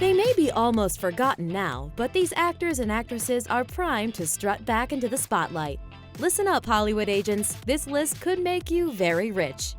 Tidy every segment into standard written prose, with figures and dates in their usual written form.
They may be almost forgotten now, but these actors and actresses are primed to strut back into the spotlight. Listen up, Hollywood agents, this list could make you very rich.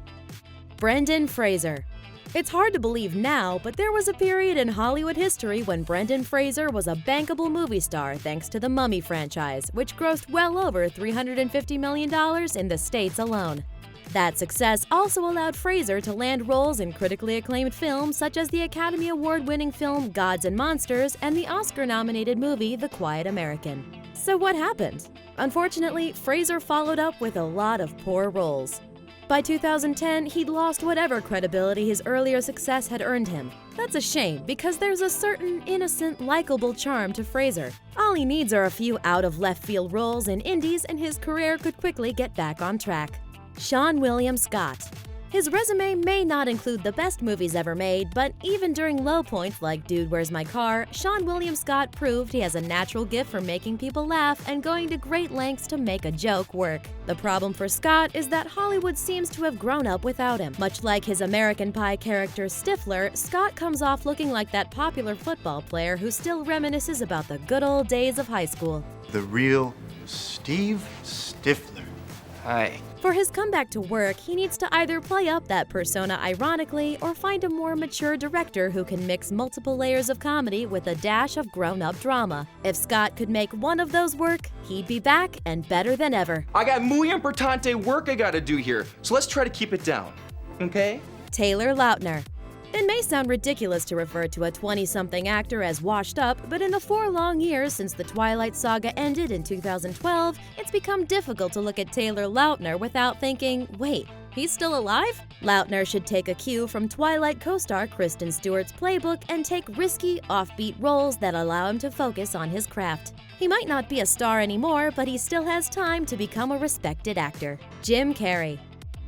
Brendan Fraser. It's hard to believe now, but there was a period in Hollywood history when Brendan Fraser was a bankable movie star thanks to the Mummy franchise, which grossed well over $350 million in the States alone. That success also allowed Fraser to land roles in critically acclaimed films such as the Academy Award-winning film Gods and Monsters and the Oscar-nominated movie The Quiet American. So what happened? Unfortunately, Fraser followed up with a lot of poor roles. By 2010, he'd lost whatever credibility his earlier success had earned him. That's a shame, because there's a certain innocent, likable charm to Fraser. All he needs are a few out-of-left-field roles in indies and his career could quickly get back on track. Seann William Scott. His resume may not include the best movies ever made, but even during low points like Dude, Where's My Car, Seann William Scott proved he has a natural gift for making people laugh and going to great lengths to make a joke work. The problem for Scott is that Hollywood seems to have grown up without him. Much like his American Pie character Stifler, Scott comes off looking like that popular football player who still reminisces about the good old days of high school. The real Steve Stifler. Hi. For his comeback to work, he needs to either play up that persona ironically or find a more mature director who can mix multiple layers of comedy with a dash of grown-up drama. If Scott could make one of those work, he'd be back and better than ever. I got muy importante work I gotta do here, so let's try to keep it down, okay? Taylor Lautner. It may sound ridiculous to refer to a 20-something actor as washed up, but in the 4 long years since the Twilight saga ended in 2012, it's become difficult to look at Taylor Lautner without thinking, wait, he's still alive? Lautner should take a cue from Twilight co-star Kristen Stewart's playbook and take risky, offbeat roles that allow him to focus on his craft. He might not be a star anymore, but he still has time to become a respected actor. Jim Carrey.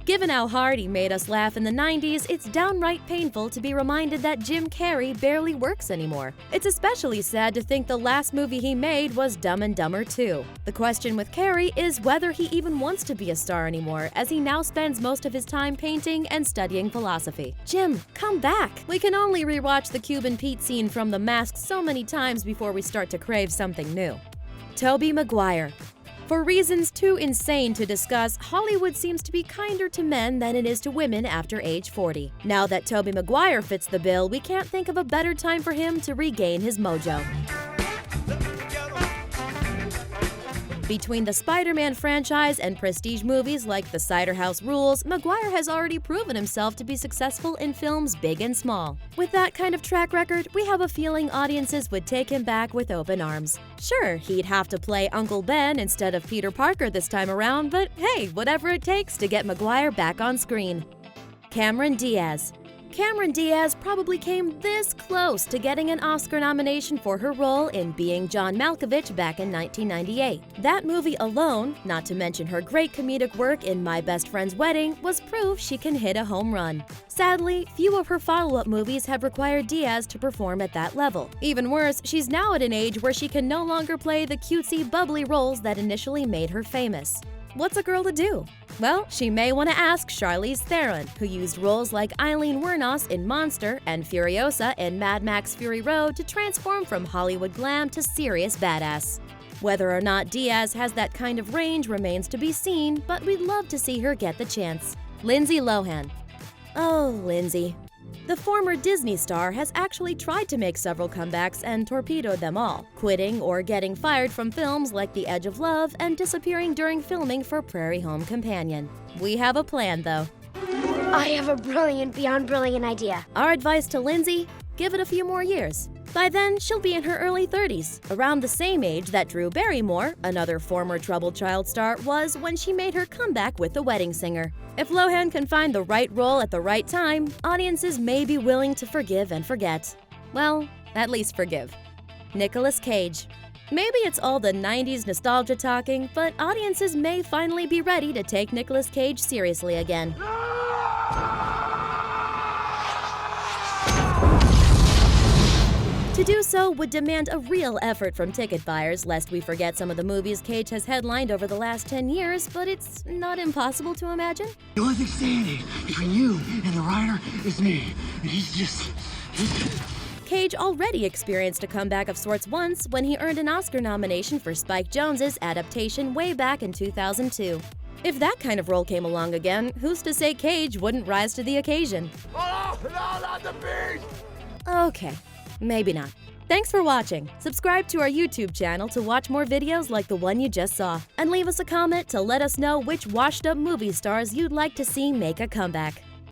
Given how hard he made us laugh in the 90s, it's downright painful to be reminded that Jim Carrey barely works anymore. It's especially sad to think the last movie he made was Dumb and Dumber 2. The question with Carrey is whether he even wants to be a star anymore, as he now spends most of his time painting and studying philosophy. Jim, come back! We can only rewatch the Cuban Pete scene from The Mask so many times before we start to crave something new. Tobey Maguire. For reasons too insane to discuss, Hollywood seems to be kinder to men than it is to women after age 40. Now that Tobey Maguire fits the bill, we can't think of a better time for him to regain his mojo. Between the Spider-Man franchise and prestige movies like The Cider House Rules, Maguire has already proven himself to be successful in films big and small. With that kind of track record, we have a feeling audiences would take him back with open arms. Sure, he'd have to play Uncle Ben instead of Peter Parker this time around, but hey, whatever it takes to get Maguire back on screen. Cameron Diaz. Cameron Diaz probably came this close to getting an Oscar nomination for her role in Being John Malkovich back in 1998. That movie alone, not to mention her great comedic work in My Best Friend's Wedding, was proof she can hit a home run. Sadly, few of her follow-up movies have required Diaz to perform at that level. Even worse, she's now at an age where she can no longer play the cutesy, bubbly roles that initially made her famous. What's a girl to do? Well, she may want to ask Charlize Theron, who used roles like Eileen Wuornos in Monster and Furiosa in Mad Max Fury Road to transform from Hollywood glam to serious badass. Whether or not Diaz has that kind of range remains to be seen, but we'd love to see her get the chance. Lindsay Lohan. Oh, Lindsay. The former Disney star has actually tried to make several comebacks and torpedoed them all, quitting or getting fired from films like The Edge of Love and disappearing during filming for Prairie Home Companion. We have a plan, though. I have a brilliant, beyond brilliant idea. Our advice to Lindsay? Give it a few more years. By then, she'll be in her early 30s, around the same age that Drew Barrymore, another former troubled child star, was when she made her comeback with The Wedding Singer. If Lohan can find the right role at the right time, audiences may be willing to forgive and forget. Well, at least forgive. Nicolas Cage. Maybe it's all the 90s nostalgia talking, but audiences may finally be ready to take Nicolas Cage seriously again. To do so would demand a real effort from ticket buyers, lest we forget some of the movies Cage has headlined over the last 10 years, but it's not impossible to imagine. The only thing standing between you and the writer is me. And he's Cage already experienced a comeback of sorts once when he earned an Oscar nomination for Spike Jonze's adaptation way back in 2002. If that kind of role came along again, who's to say Cage wouldn't rise to the occasion? Oh, no, not the beast! Okay, maybe not. Thanks for watching. Subscribe to our YouTube channel to watch more videos like the one you just saw. And leave us a comment to let us know which washed-up movie stars you'd like to see make a comeback.